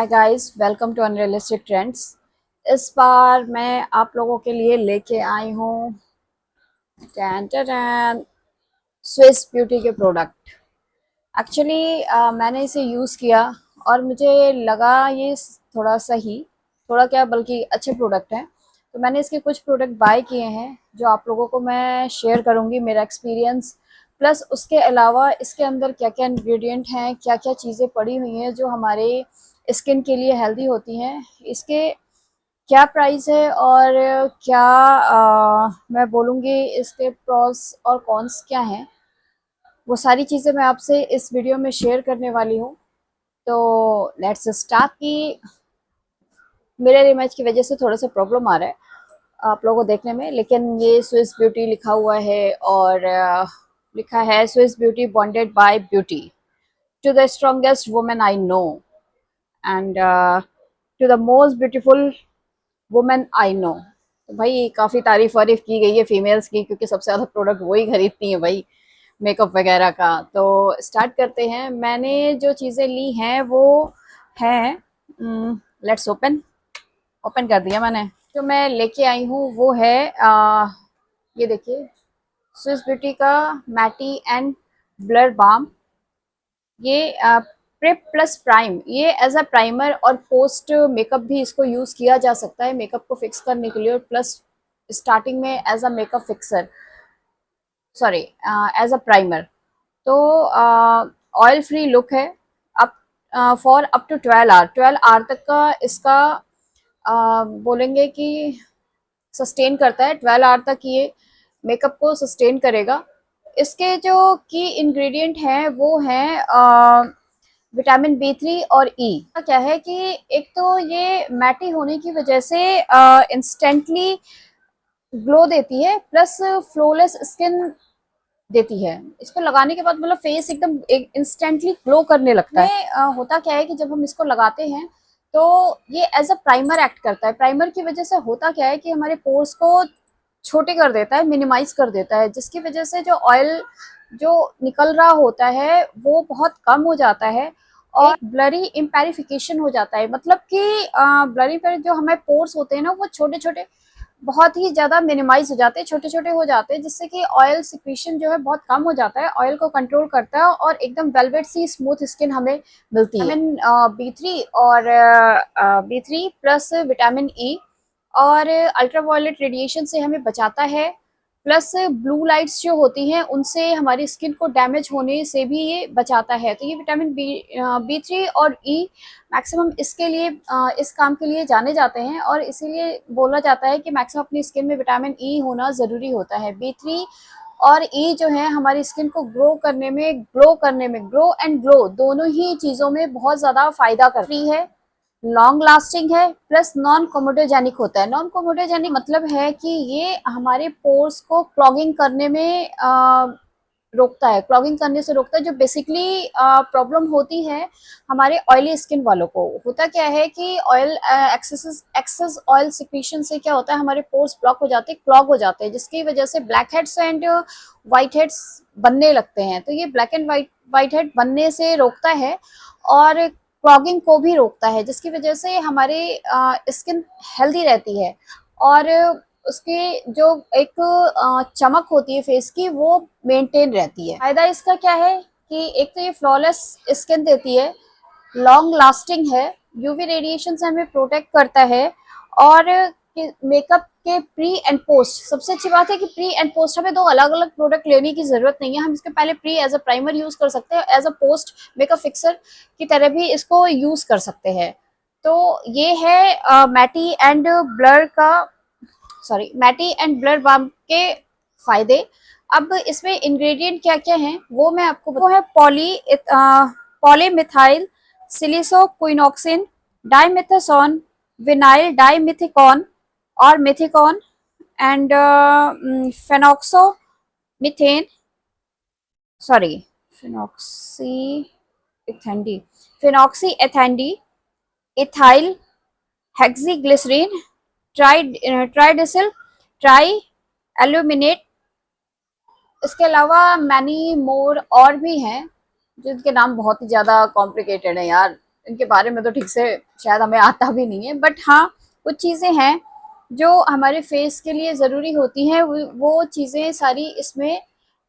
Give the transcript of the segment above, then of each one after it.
Guys, welcome to unrealistic trends. इस बार मैं आप लोगों के लिए लेके आई हूँ स्विस ब्यूटी के प्रोडक्ट। एक्चुअली मैंने इसे यूज़ किया और मुझे लगा ये थोड़ा सही, थोड़ा क्या बल्कि अच्छे प्रोडक्ट हैं। तो मैंने इसके कुछ प्रोडक्ट बाय किए हैं जो आप लोगों को मैं शेयर करूँगी, मेरा एक्सपीरियंस। प्लस उसके अलावा इसके अंदर क्या क्या इंग्रेडिएंट हैं, क्या क्या चीज़ें पड़ी हुई हैं जो हमारे स्किन के लिए हेल्दी होती हैं, इसके क्या प्राइस है और क्या मैं बोलूँगी इसके प्रॉस और कॉन्स क्या हैं, वो सारी चीज़ें मैं आपसे इस वीडियो में शेयर करने वाली हूँ। तो लेट्स स्टार्ट। की मिरर इमेज की वजह से थोड़ा सा प्रॉब्लम आ रहा है आप लोगों को देखने में, लेकिन ये स्विस ब्यूटी लिखा हुआ है और लिखा है Swiss Beauty bonded by beauty to the strongest women I know and to the most beautiful women I know. तो भाई काफ़ी तारीफ वारीफ की गई है फीमेल्स की, क्योंकि सबसे ज़्यादा प्रोडक्ट वही खरीदती हैं भाई, मेकअप वगैरह का। तो स्टार्ट करते हैं। मैंने जो चीज़ें ली हैं वो हैं, लेट्स ओपन ओपन कर दिया मैंने। जो मैं लेके आई हूँ वो है ये देखिए, स्विस ब्यूटी का मैटी एंड ब्लर बाम। ये प्रेप प्लस प्राइम, ये एज अ प्राइमर और पोस्ट मेकअप भी इसको यूज़ किया जा सकता है मेकअप को फिक्स करने के लिए, और प्लस स्टार्टिंग में as a makeup fixer, sorry as a primer. तो ऑयल फ्री लुक है। Up for up to 12 hour तक का इसका बोलेंगे कि सस्टेन करता है। 12 आवर तक ये मेकअप को सस्टेन करेगा। इसके जो की इंग्रेडिएंट हैं वो हैं विटामिन बी 3 और ई। क्या है कि एक तो ये मैटी होने की वजह से इंस्टेंटली ग्लो देती है, प्लस फ्लॉलेस स्किन देती है। इसको लगाने के बाद मतलब फेस एकदम इंस्टेंटली ग्लो करने लगता है। होता क्या है कि जब हम इसको लगाते हैं तो ये एज अ प्राइमर एक्ट करता है। प्राइमर की वजह से होता क्या है कि हमारे पोर्स को छोटे कर देता है, मिनिमाइज कर देता है, जिसकी वजह से जो ऑयल जो निकल रहा होता है वो बहुत कम हो जाता है और ब्लरी इम्पेरिफिकेशन हो जाता है। मतलब कि ब्लरी पर जो हमारे पोर्स होते हैं ना, वो छोटे छोटे बहुत ही ज़्यादा मिनिमाइज हो जाते हैं, छोटे छोटे हो जाते हैं, जिससे कि ऑयल सिक्रीशन जो है बहुत कम हो जाता है। ऑयल को कंट्रोल करता है और एकदम वेलवेट सी स्मूथ स्किन हमें मिलती है। विटामिन बी 3 और बी 3 प्लस विटामिन ई और अल्ट्रावायलेट रेडिएशन से हमें बचाता है। प्लस ब्लू लाइट्स जो होती हैं उनसे हमारी स्किन को डैमेज होने से भी ये बचाता है। तो ये विटामिन बी 3 और ई मैक्सिमम इसके लिए इस काम के लिए जाने जाते हैं, और इसीलिए बोला जाता है कि मैक्सिमम अपनी स्किन में विटामिन ई होना ज़रूरी होता है। बी 3 और ई जो है हमारी स्किन को ग्रो एंड ग्लो दोनों ही चीज़ों में बहुत ज़्यादा फायदा करती है। लॉन्ग लास्टिंग है, प्लस नॉन कोमोडोजेनिक होता है। नॉन कोमोडोजेनिक मतलब है कि ये हमारे पोर्स को क्लॉगिंग करने में रोकता है, क्लॉगिंग करने से रोकता है, जो बेसिकली प्रॉब्लम होती है हमारे ऑयली स्किन वालों को। होता क्या है कि ऑयल एक्सेस ऑयल सिक्रीशन से क्या होता है, हमारे पोर्स ब्लॉक हो जाते हैं, क्लॉग हो जाते हैं, जिसकी वजह से black heads and white heads बनने लगते हैं। तो ये ब्लैक एंड वाइट हेड बनने से रोकता है और क्लॉगिंग को भी रोकता है, जिसकी वजह से हमारे स्किन हेल्दी रहती है और उसकी जो एक चमक होती है फेस की वो मेंटेन रहती है। फायदा इसका क्या है कि एक तो ये फ्लॉलेस स्किन देती है, लॉन्ग लास्टिंग है, यूवी रेडिएशन से हमें प्रोटेक्ट करता है, और मेकअप के प्री एंड पोस्ट। सबसे अच्छी बात है कि प्री एंड पोस्ट हमें दो अलग अलग प्रोडक्ट लेने की जरूरत नहीं है। हम इसके पहले pre as a primer use कर सकते हैं, as a post makeup fixer की तरह भी इसको यूज कर सकते हैं। तो ये है मैटी एंड ब्लर बाम के फायदे। अब इसमें इंग्रेडिएंट क्या क्या हैं वो मैं आपको वो है पॉलीमिथाइल सिलिसो क्विनोक्सिन, डाइमेथासोन, विनाइल डाइमिथिकॉन और methicone and phenoxymethane, sorry phenoxyethanol phenoxyethanol, ethylhexylglycerin, tridecyl tri aluminate. इसके अलावा मैनी मोर और भी हैं जिनके नाम बहुत ही ज़्यादा कॉम्प्लिकेटेड है यार, इनके बारे में तो ठीक से शायद हमें आता भी नहीं है, बट हाँ कुछ चीज़ें हैं जो हमारे फेस के लिए ज़रूरी होती हैं, वो चीज़ें सारी इसमें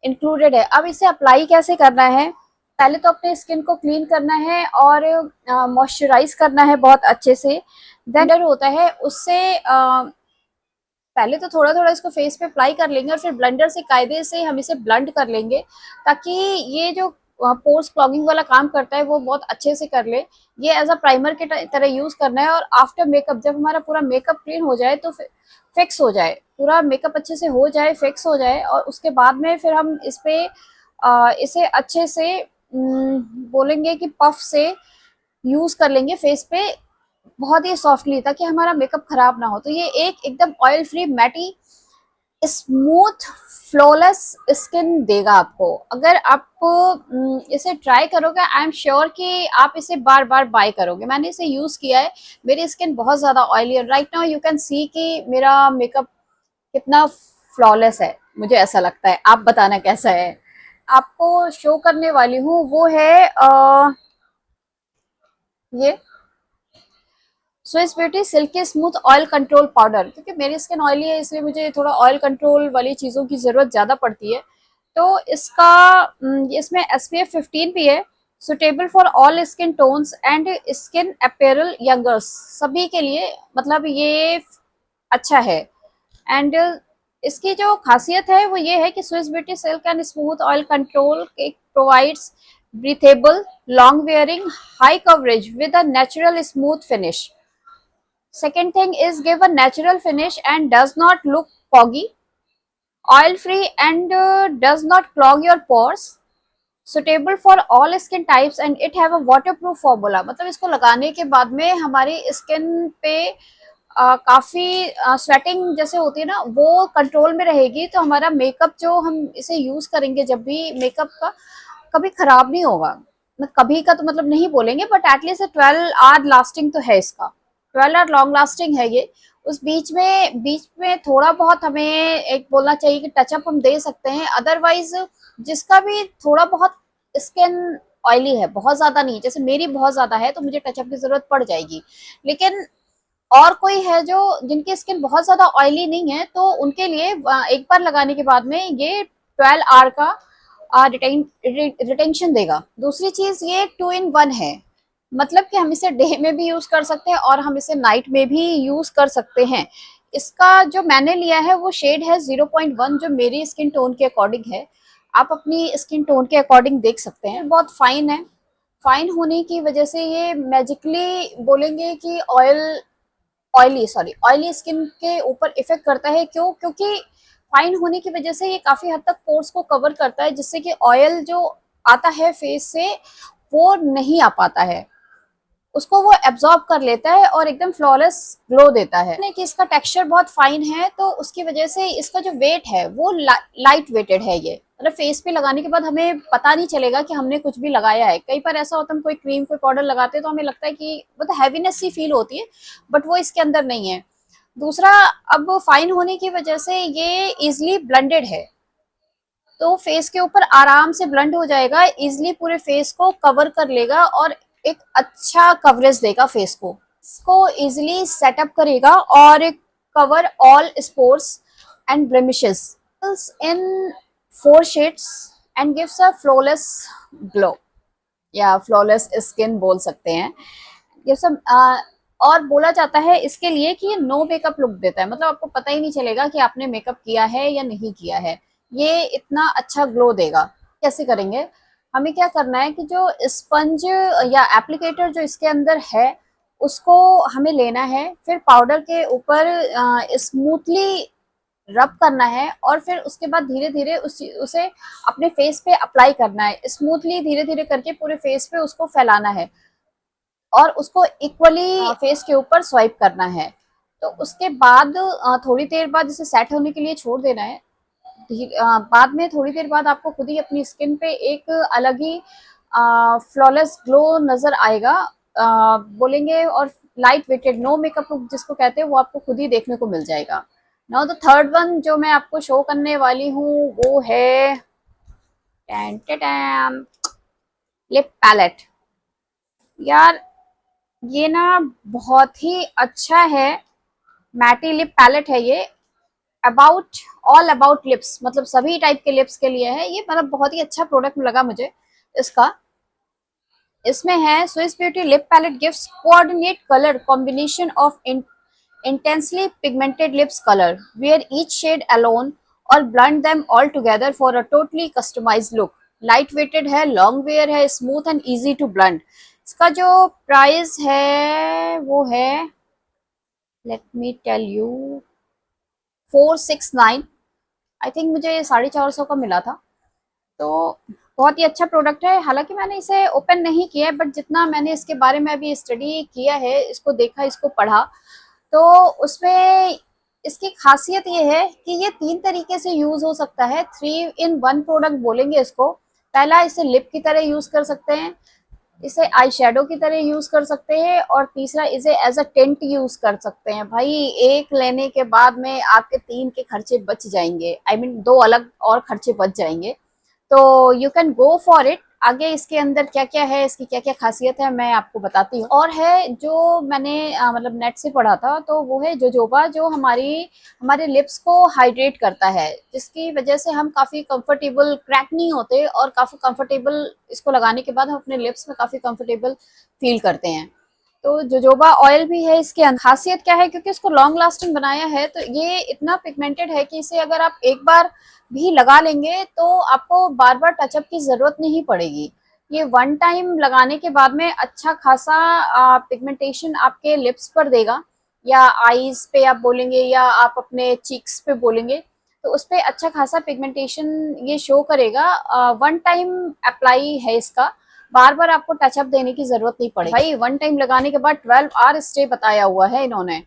इंक्लूडेड है। अब इसे अप्लाई कैसे करना है, पहले तो अपने स्किन को क्लीन करना है और मॉइस्चराइज करना है बहुत अच्छे से। देन होता है उससे पहले तो थोड़ा थोड़ा इसको फेस पे अप्लाई कर लेंगे और फिर ब्लेंडर से कायदे से हम इसे ब्लेंड कर लेंगे, ताकि ये जो पोर्स क्लॉगिंग वाला काम करता है वो बहुत अच्छे से कर ले। ये एज अ प्राइमर के तरह यूज करना है, और आफ्टर मेकअप जब हमारा पूरा मेकअप क्लीन हो जाए तो फिक्स हो जाए, पूरा मेकअप अच्छे से हो जाए, फिक्स हो जाए, और उसके बाद में फिर हम इस पे इसे अच्छे से बोलेंगे कि पफ से यूज कर लेंगे फेस पे बहुत ही सॉफ्टली, ताकि हमारा मेकअप खराब ना हो। तो ये एक एकदम oil free matte smooth flawless skin देगा आपको। अगर आप इसे ट्राई करोगे, आई एम श्योर कि आप इसे बार बार बाय करोगे। मैंने इसे यूज किया है, मेरी स्किन बहुत ज्यादा ऑयली है। Right now you can see कि मेरा मेकअप कितना फ्लॉलेस है, मुझे ऐसा लगता है। आप बताना कैसा है। आपको शो करने वाली हूँ वो है ये Swiss beauty silkie smooth oil control powder. क्योंकि मेरी स्किन ऑयली है, इसलिए मुझे थोड़ा ऑयल कंट्रोल वाली चीज़ों की ज़रूरत ज़्यादा पड़ती है। तो इसका इसमें SPF 15 भी है, suitable for all skin tones and skin appear younger, सभी के लिए मतलब ये अच्छा है। एंड इसकी जो खासियत है वो ये है कि Swiss beauty silk and smooth oil control provides breathable long wearing high coverage with a natural smooth finish. Second thing is give a natural finish and does not look foggy, oil free and does not clog your pores, suitable for all skin types and it have a waterproof formula। मतलब इसको लगाने के बाद में हमारी skin पे काफी sweating जैसे होती है ना, वो कंट्रोल में रहेगी। तो हमारा मेकअप जो हम इसे यूज करेंगे जब भी मेकअप का, कभी खराब नहीं होगा। कभी का तो मतलब नहीं बोलेंगे, बट एटलीस्ट 12 आवर लास्टिंग तो है इसका, 12 आवर लॉन्ग लास्टिंग है ये। उस बीच में थोड़ा बहुत हमें एक बोलना चाहिए कि टचअप हम दे सकते हैं। अदरवाइज जिसका भी थोड़ा बहुत स्किन ऑयली है, बहुत ज्यादा नहीं, जैसे मेरी बहुत ज्यादा है तो मुझे टचअप की जरूरत पड़ जाएगी। लेकिन और कोई है जो जिनकी स्किन बहुत ज्यादा ऑयली नहीं है, तो उनके लिए एक बार लगाने के बाद में ये 12 आवर का रिटेंशन देगा। दूसरी चीज ये 2 in 1 है, मतलब कि हम इसे डे में भी यूज कर सकते हैं और हम इसे नाइट में भी यूज कर सकते हैं। इसका जो मैंने लिया है वो शेड है 0.1, जो मेरी स्किन टोन के अकॉर्डिंग है। आप अपनी स्किन टोन के अकॉर्डिंग देख सकते हैं। बहुत फाइन है, फाइन होने की वजह से ये मैजिकली बोलेंगे कि ऑयली स्किन के ऊपर इफेक्ट करता है। क्यों? क्योंकि फाइन होने की वजह से ये काफी हद तक पोर्स को कवर करता है, जिससे कि ऑयल जो आता है फेस से वो नहीं आ पाता है, उसको वो एब्जॉर्ब कर लेता है और एकदम फ्लॉलेस ग्लो देता है। कि इसका टेक्सचर बहुत फाइन है, तो उसकी वजह से इसका जो वेट है वो लाइट वेटेड है। ये मतलब फेस पे लगाने के बाद हमें पता नहीं चलेगा कि हमने कुछ भी लगाया है। कई बार ऐसा होता है हम कोई क्रीम कोई पाउडर लगाते हैं तो हमें लगता है कि मतलब हैवीनेस सी फील होती है, बट वो इसके अंदर नहीं है। दूसरा, अब फाइन होने की वजह से ये इजिली ब्लेंडेड है, तो फेस के ऊपर आराम से ब्लेंड हो जाएगा, इजिली पूरे फेस को कवर कर लेगा और एक अच्छा कवरेज देगा फेस को। इसको इजिली सेटअप करेगा और cover all spores and blemishes in 4 shades and gives a flawless glow, या फ्लॉलेस स्किन बोल सकते हैं। ये सब और बोला जाता है इसके लिए कि ये नो मेकअप लुक देता है, मतलब आपको पता ही नहीं चलेगा कि आपने मेकअप किया है या नहीं किया है। ये इतना अच्छा ग्लो देगा। कैसे करेंगे? हमें क्या करना है कि जो स्पंज या एप्लीकेटर जो इसके अंदर है उसको हमें लेना है, फिर पाउडर के ऊपर स्मूथली रब करना है और फिर उसके बाद धीरे धीरे उसे अपने फेस पे अप्लाई करना है। स्मूथली धीरे धीरे करके पूरे फेस पे उसको फैलाना है और उसको इक्वली फेस के ऊपर स्वाइप करना है। तो उसके बाद थोड़ी देर बाद इसे सेट होने के लिए छोड़ देना है। बाद में थोड़ी देर बाद आपको खुद ही अपनी स्किन पे एक अलग ही फ्लॉलेस ग्लो नजर आएगा, बोलेंगे। और light weighted no makeup look जिसको कहते हैं वो आपको खुद ही देखने को मिल जाएगा। नाउ द थर्ड वन जो मैं आपको शो करने वाली हूँ वो है लिप पैलेट। यार ये ना बहुत ही अच्छा है, मैटी लिप पैलेट है ये। अबाउट ऑल अबाउट लिप्स, मतलब सभी टाइप के लिप्स के लिए है ये, मतलब बहुत ही अच्छा प्रोडक्ट लगा मुझे इसका। इसमें है Swiss Beauty lip palette gives coordinate colour combination of intensely pigmented lips color. Wear each shade alone or blend them all together for a totally customized look. Light weighted है, long wear है, smooth and easy to blend. इसका जो price है वो है, let me tell you, 469। I think मुझे 450 का मिला था। तो बहुत ही अच्छा प्रोडक्ट है। हालांकि मैंने इसे ओपन नहीं किया है, बट जितना मैंने इसके बारे में अभी स्टडी किया है, इसको देखा, इसको पढ़ा, तो उसमें इसकी खासियत ये है कि ये 3 तरीके से यूज हो सकता है। 3 इन 1 प्रोडक्ट बोलेंगे इसको। पहला, इसे लिप की तरह यूज कर सकते हैं, इसे आई शेडो की तरह यूज कर सकते हैं, और तीसरा इसे एज अ टेंट यूज कर सकते हैं। भाई एक लेने के बाद में आपके 3 के खर्चे बच जाएंगे, आई मीन 2 अलग और खर्चे बच जाएंगे। तो you can go for it. आगे इसके अंदर क्या क्या है, इसकी क्या क्या खासियत है, मैं आपको बताती हूँ। और है जो मैंने मतलब नेट से पढ़ा था, तो वो है जोजोबा, जो हमारे लिप्स को हाइड्रेट करता है, जिसकी वजह से हम काफ़ी कंफर्टेबल, क्रैक नहीं होते, और काफ़ी कंफर्टेबल, इसको लगाने के बाद हम अपने लिप्स में काफ़ी कंफर्टेबल फील करते हैं। तो जोजोबा ऑयल भी है इसके अंदर। खासियत क्या है, क्योंकि इसको लॉन्ग लास्टिंग बनाया है, तो ये इतना पिगमेंटेड है कि इसे अगर आप एक बार भी लगा लेंगे तो आपको बार बार टचअप की जरूरत नहीं पड़ेगी। ये 1 टाइम लगाने के बाद में अच्छा खासा पिगमेंटेशन आपके लिप्स पर देगा, या आईज पे आप बोलेंगे, या आप अपने चीक्स पे बोलेंगे, तो उस पर अच्छा खासा पिगमेंटेशन ये शो करेगा। 1 टाइम अप्लाई है इसका, बार बार आपको टचअप देने की जरूरत नहीं पड़ेगी। भाई 1 टाइम लगाने के बाद 12 आवर स्टे बताया हुआ है इन्होंने,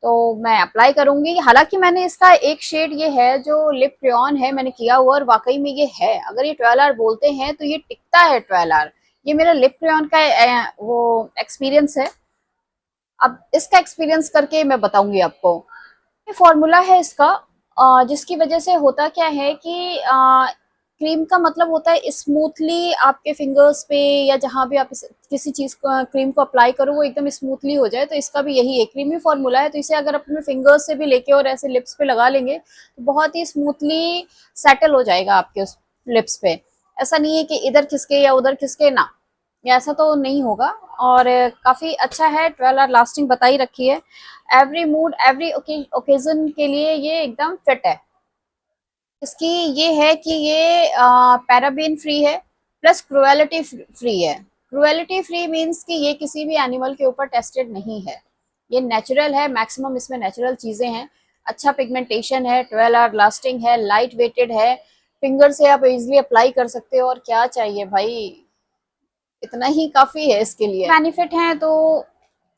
तो मैं अप्लाई करूंगी। हालांकि मैंने इसका एक शेड ये है जो लिप क्रेयॉन है, मैंने किया हुआ, और वाकई में ये है, अगर ये 12 आवर बोलते हैं तो ये टिकता है 12 आवर। ये मेरा लिप क्रेयॉन का वो एक्सपीरियंस है। अब इसका एक्सपीरियंस करके मैं बताऊंगी आपको। ये फॉर्मूला है इसका, जिसकी वजह से होता क्या है कि क्रीम का मतलब होता है स्मूथली आपके फिंगर्स पे, या जहाँ भी आप किसी चीज को, क्रीम को अप्लाई करो, वो एकदम स्मूथली हो जाए। तो इसका भी यही है, क्रीमी फॉर्मूला है, तो इसे अगर अपने फिंगर्स से भी लेके और ऐसे लिप्स पे लगा लेंगे तो बहुत ही स्मूथली सेटल हो जाएगा आपके उस लिप्स पे। ऐसा नहीं है कि इधर खिसके या उधर खिसके ना, ये ऐसा तो नहीं होगा। और काफी अच्छा है, 12 आवर लास्टिंग बताई रखी है। एवरी मूड एवरी ओकेजन के लिए ये एकदम फिट है। इसकी ये है कि ये पैराबेन फ्री है, प्लस क्रुएलिटी फ्री है। क्रुएलिटी फ्री मीन्स कि ये किसी भी एनिमल के ऊपर टेस्टेड नहीं है, ये नेचुरल है, मैक्सिमम इसमें नेचुरल चीजें हैं। अच्छा पिगमेंटेशन है, 12 आवर लास्टिंग है, लाइट वेटेड है, फिंगर से आप इजिली अप्लाई कर सकते हो, और क्या चाहिए भाई, इतना ही काफी है इसके लिए। बेनिफिट हैं तो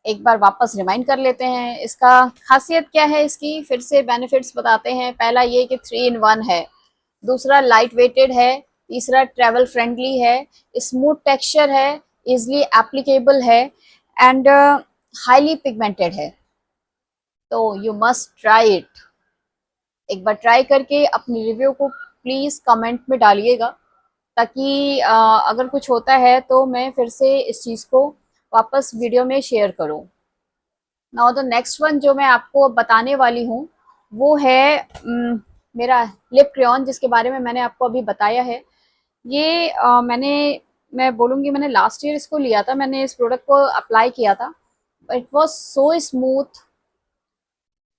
एक बार वापस रिमाइंड कर लेते हैं। इसका खासियत क्या है, इसकी फिर से बेनिफिट्स बताते हैं। पहला ये कि 3 इन 1 है, दूसरा लाइट वेटेड है, तीसरा ट्रेवल फ्रेंडली है, स्मूथ टेक्सचर है, इजिली एप्लीकेबल है, एंड हाईली पिगमेंटेड है। तो यू मस्ट ट्राई इट। एक बार ट्राई करके अपनी रिव्यू को प्लीज कमेंट में डालिएगा, ताकि अगर कुछ होता है तो मैं फिर से इस चीज़ को वापस वीडियो में शेयर करूं। नाउ द नेक्स्ट वन जो मैं आपको बताने वाली हूँ, वो है मेरा लिप क्रेयॉन, जिसके बारे में मैंने आपको अभी बताया है। ये मैं बोलूँगी, मैंने लास्ट ईयर इसको लिया था, मैंने इस प्रोडक्ट को अप्लाई किया था। It was so smooth,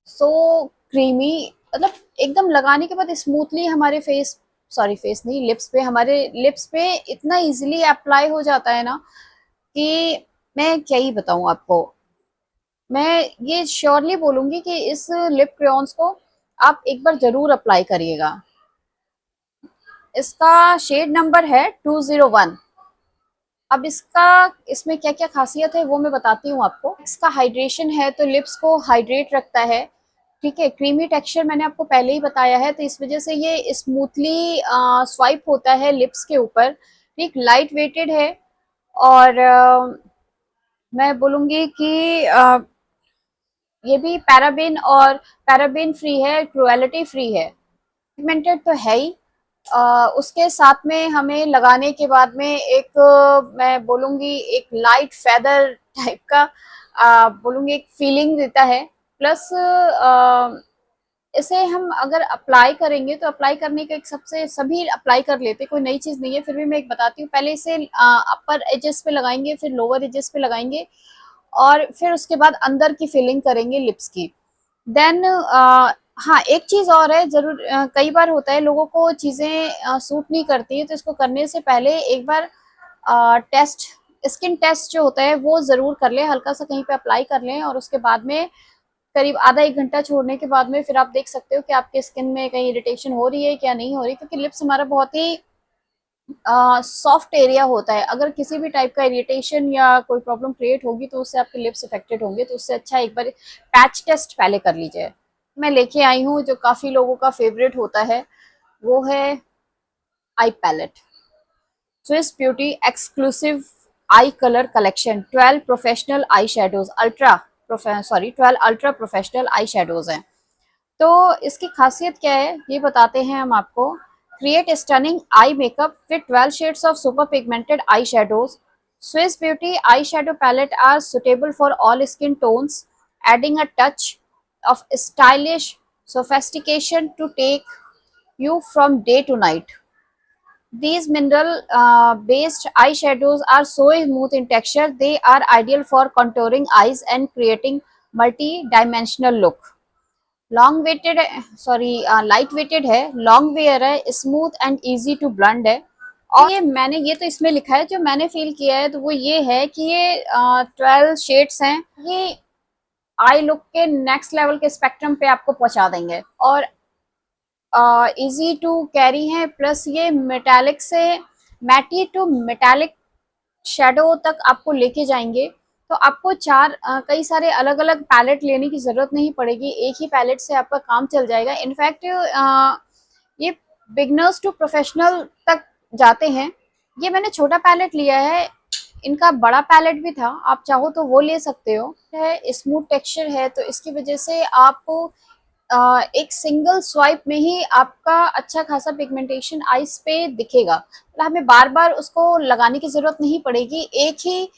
so creamy, मतलब एकदम लगाने के बाद स्मूथली हमारे फेस नहीं, लिप्स पे, हमारे लिप्स पे इतना इजीली अप्लाई हो जाता है ना, कि मैं क्या ही बताऊं आपको। मैं ये श्योरली बोलूंगी कि इस लिप क्रेयॉन्स को आप एक बार जरूर अप्लाई करिएगा। इसका शेड नंबर है 201। अब इसमें क्या क्या खासियत है वो मैं बताती हूँ आपको। इसका हाइड्रेशन है, तो लिप्स को हाइड्रेट रखता है, ठीक है। क्रीमी टेक्सचर मैंने आपको पहले ही बताया है, तो इस वजह से ये स्मूथली स्वाइप होता है लिप्स के ऊपर, ठीक। लाइट वेटेड है, और मैं बोलूँगी कि ये भी पैराबेन फ्री है, क्रुएलिटी फ्री है। पिगमेंटेड तो है ही, उसके साथ में हमें लगाने के बाद में एक मैं बोलूँगी एक लाइट फेदर टाइप का बोलूँगी एक फीलिंग देता है। प्लस इसे हम अगर अप्लाई करेंगे तो अप्लाई करने का एक सबसे सभी अप्लाई कर लेते, कोई नई चीज़ नहीं है, फिर भी मैं एक बताती हूँ। पहले इसे अपर एजेस पे लगाएंगे, फिर लोअर एजेस पे लगाएंगे और फिर उसके बाद अंदर की फिलिंग करेंगे लिप्स की। देन हाँ, एक चीज़ और है ज़रूर, कई बार होता है लोगों को चीज़ें सूट नहीं करती है, तो इसको करने से पहले एक बार टेस्ट स्किन टेस्ट जो होता है वो ज़रूर कर लें, हल्का सा कहीं पे अप्लाई कर लें और उसके बाद में करीब आधा 1 घंटा छोड़ने के बाद में फिर आप देख सकते हो कि आपके स्किन में कहीं इरिटेशन हो रही है क्या नहीं हो रही, क्योंकि लिप्स हमारा बहुत ही सॉफ्ट एरिया होता है। अगर किसी भी टाइप का इरिटेशन या कोई प्रॉब्लम क्रिएट होगी तो उससे आपके लिप्स अफेक्टेड होंगे, तो उससे अच्छा एक बार पैच टेस्ट पहले कर लीजिए। मैं लेके आई हूँ जो काफ़ी लोगों का फेवरेट होता है, वो है eye palette. Swiss Beauty exclusive eye colour collection 12 professional eye shadows ultra 12 ultra professional eye shadows हैं। तो इसकी खासियत क्या है ये बताते हैं हम आपको। Create stunning eye makeup with 12 shades of super pigmented eye shadows. Swiss Beauty eyeshadow palette are suitable for all skin tones, adding a touch of stylish sophistication to take you from day to night. These mineral based eyeshadows are so smooth in texture, they are ideal for contouring eyes and creating multi-dimensional look. Long weighted sorry light weighted है, long wear है, smooth and easy to blend है। और ये मैंने ये तो इसमें लिखा है, जो मैंने फील किया है तो वो ये है कि ये 12 शेड्स हैं, ये आई लुक के नेक्स्ट लेवल के स्पेक्ट्रम पे आपको पहुंचा देंगे और इजी टू कैरी हैं। प्लस ये मेटालिक से मैटी टू मेटालिक शेडो तक आपको लेके जाएंगे। तो आपको कई सारे अलग अलग पैलेट लेने की ज़रूरत नहीं पड़ेगी, एक ही पैलेट से आपका काम चल जाएगा। इनफैक्ट ये बिगनर्स टू प्रोफेशनल तक जाते हैं। ये मैंने छोटा पैलेट लिया है, इनका बड़ा पैलेट भी था, आप चाहो तो वो ले सकते हो। है स्मूथ टेक्सचर है तो इसकी वजह से आपको एक सिंगल स्वाइप में ही आपका अच्छा खासा पिगमेंटेशन आइस पे दिखेगा। मतलब हमें बार बार उसको लगाने की ज़रूरत नहीं पड़ेगी, एक ही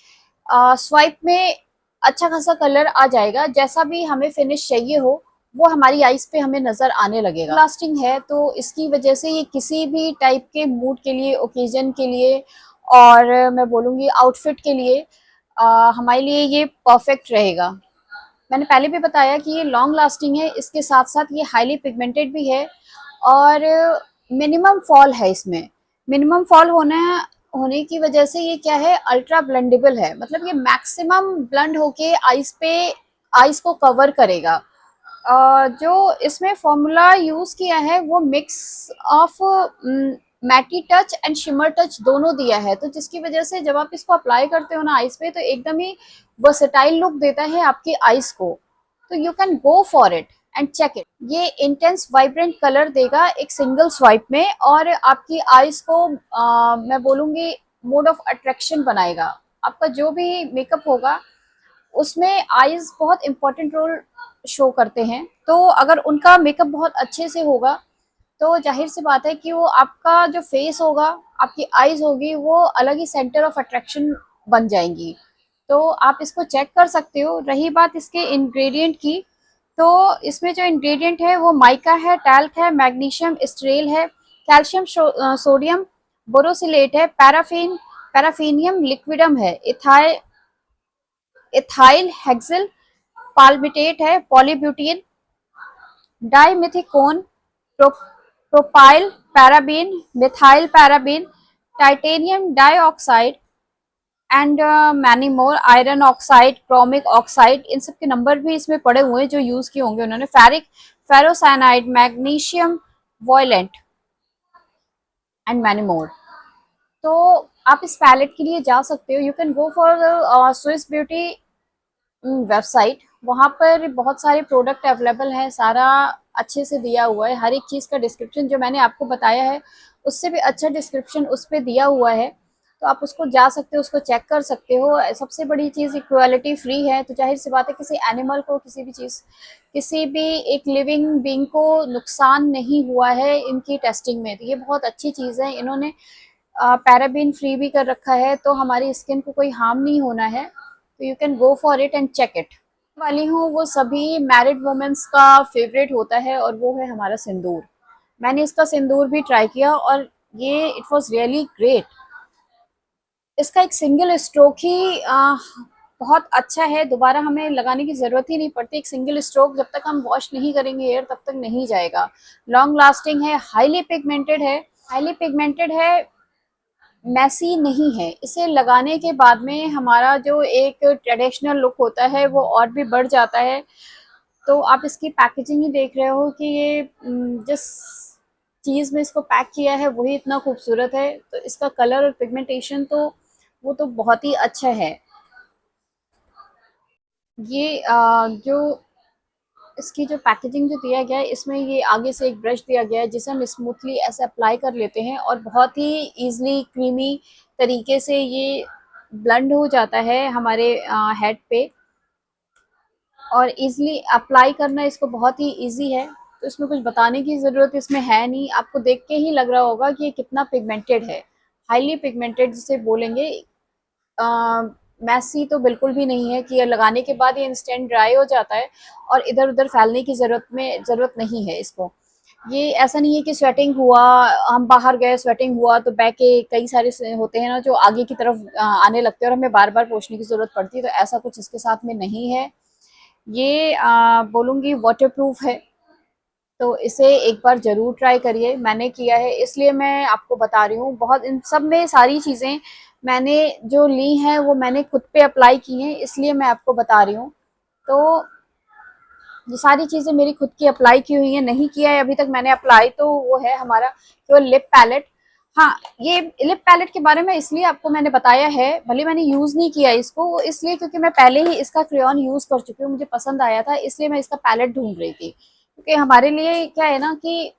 स्वाइप में अच्छा खासा कलर आ जाएगा। जैसा भी हमें फिनिश चाहिए हो वो हमारी आइस पे हमें नज़र आने लगेगा। लास्टिंग है तो इसकी वजह से ये किसी भी टाइप के मूड के लिए, ओकेजन के लिए और मैं बोलूँगी आउटफिट के लिए हमारे लिए ये परफेक्ट रहेगा। मैंने पहले भी बताया कि ये लॉन्ग लास्टिंग है, इसके साथ साथ ये हाईली पिगमेंटेड भी है और मिनिमम फॉल है इसमें। मिनिमम फॉल होने की वजह से ये क्या है, अल्ट्रा ब्लेंडेबल है, मतलब ये मैक्सिमम ब्लेंड होके आइस को कवर करेगा। जो इसमें फॉर्मूला यूज़ किया है वो mix of matte touch and shimmer touch दोनों दिया है, तो जिसकी वजह से जब आप इसको अप्लाई करते हो ना आइस पे तो एकदम ही वर्सेटाइल लुक देता है आपकी आइस को। तो you can go for it and check it. ये इंटेंस वाइब्रेंट कलर देगा एक सिंगल स्वाइप में और आपकी आइस को मैं बोलूँगी मोड ऑफ अट्रैक्शन बनाएगा। आपका जो भी मेकअप होगा उसमें आईज बहुत इंपॉर्टेंट रोल शो करते हैं, तो अगर उनका मेकअप बहुत अच्छे से होगा तो जाहिर सी बात है कि वो आपका जो फेस होगा, आपकी आईज होगी, वो अलग ही सेंटर ऑफ अट्रैक्शन बन जाएंगी। तो आप इसको चेक कर सकते हो। रही बात इसके इंग्रेडिएंट की, तो इसमें जो इंग्रेडिएंट है वो माइका है, टैल्क है, मैग्नीशियम स्ट्रेल है, कैल्शियम सोडियम बोरोसिलेट है, पैराफिनियम लिक्विडम है, इथाइल हेक्सिल पाल्मिटेट है, polybutene, dimethicone, propylparaben, methylparaben, titanium dioxide and many more, iron oxide, chromic oxide, इन सब के नंबर भी इसमें पड़े हुए हैं जो यूज किए होंगे उन्होंने। Ferrocyanide, magnesium violent and many मोर। तो आप इस पैलेट के लिए जा सकते हो। You can go for Swiss beauty website, वहाँ पर बहुत सारे प्रोडक्ट अवेलेबल हैं, सारा अच्छे से दिया हुआ है। हर एक चीज़ का डिस्क्रिप्शन जो मैंने आपको बताया है उससे भी अच्छा डिस्क्रिप्शन उस पर दिया हुआ है। तो आप उसको जा सकते हो, उसको चेक कर सकते हो। सबसे बड़ी चीज़ क्रुएलिटी फ्री है, तो जाहिर सी बात है किसी एनिमल को, किसी भी चीज़, किसी भी एक लिविंग बीइंग को नुकसान नहीं हुआ है इनकी टेस्टिंग में। तो ये बहुत अच्छी चीज़ है। इन्होंने पैराबीन फ्री भी कर रखा है, तो हमारी स्किन को कोई हार्म नहीं होना है। तो you can go for it and check it. वाली हूँ वो सभी मैरिड वुमेन्स का फेवरेट होता है, और वो है हमारा सिंदूर। मैंने इसका सिंदूर भी ट्राई किया और ये इट वॉज रियली ग्रेट। इसका एक सिंगल स्ट्रोक ही बहुत अच्छा है, दोबारा हमें लगाने की ज़रूरत ही नहीं पड़ती। एक सिंगल स्ट्रोक जब तक हम वॉश नहीं करेंगे हेयर तब तक नहीं जाएगा। लॉन्ग लास्टिंग है, हाईली पिगमेंटेड है, हाईली पिगमेंटेड है, मैसी नहीं है। इसे लगाने के बाद में हमारा जो एक ट्रेडिशनल लुक होता है वो और भी बढ़ जाता है। तो आप इसकी पैकेजिंग ही देख रहे हो कि ये जिस चीज़ में इसको पैक किया है वही इतना खूबसूरत है। तो इसका कलर और पिगमेंटेशन तो वो तो बहुत ही अच्छा है। ये जो इसकी जो पैकेजिंग जो दिया गया है, इसमें ये आगे से एक ब्रश दिया गया है जिसे हम स्मूथली ऐसे अप्लाई कर लेते हैं और बहुत ही ईज़िली क्रीमी तरीके से ये ब्लेंड हो जाता है हमारे हेड पे, और ईज़िली अप्लाई करना इसको बहुत ही ईज़ी है। तो इसमें कुछ बताने की ज़रूरत इसमें है नहीं, आपको देख के ही लग रहा होगा कि ये कितना पिगमेंटेड है। हाईली पिगमेंटेड जिसे बोलेंगे। मैसी तो बिल्कुल भी नहीं है कि ये लगाने के बाद ये इंस्टेंट ड्राई हो जाता है और इधर-उधर फैलने की ज़रूरत नहीं है इसको। ये ऐसा नहीं है कि स्वेटिंग हुआ, हम बाहर गए स्वेटिंग हुआ तो बैक के कई सारे होते हैं ना जो आगे की तरफ आने लगते हैं और हमें बार-बार पोंछने की ज़रूरत पड़ती है, तो ऐसा कुछ इसके साथ में नहीं है। ये बोलूँगी वाटरप्रूफ है, तो इसे एक बार ज़रूर ट्राई करिए। मैंने किया है इसलिए मैं आपको बता रही हूँ। बहुत इन सब में सारी चीज़ें मैंने जो ली हैं वो मैंने खुद पे अप्लाई की हैं, इसलिए मैं आपको बता रही हूँ। तो ये सारी चीज़ें मेरी खुद की अप्लाई की हुई हैं, नहीं किया है अभी तक मैंने अप्लाई, तो वो है हमारा जो लिप पैलेट। हाँ, ये लिप पैलेट के बारे में इसलिए आपको मैंने बताया है, भले मैंने यूज़ नहीं किया इसको, इसलिए क्योंकि मैं पहले ही इसका क्रेयॉन यूज़ कर चुकी हूँ, मुझे पसंद आया था, इसलिए मैं इसका पैलेट ढूँढ रही थी। क्योंकि हमारे लिए क्या है ना कि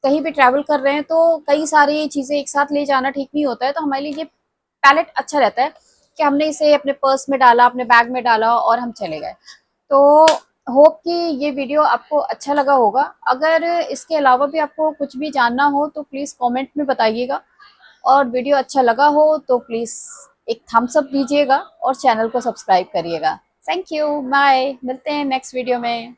कहीं भी ट्रैवल कर रहे हैं तो कई सारी चीज़ें एक साथ ले जाना ठीक नहीं होता है, तो हमारे लिए ये पैलेट अच्छा रहता है कि हमने इसे अपने पर्स में डाला, अपने बैग में डाला और हम चले गए। तो होप कि ये वीडियो आपको अच्छा लगा होगा। अगर इसके अलावा भी आपको कुछ भी जानना हो तो प्लीज़ कमेंट में बताइएगा, और वीडियो अच्छा लगा हो तो प्लीज़ एक थम्स अप दीजिएगा और चैनल को सब्सक्राइब करिएगा। थैंक यू, बाय, मिलते हैं नेक्स्ट वीडियो में।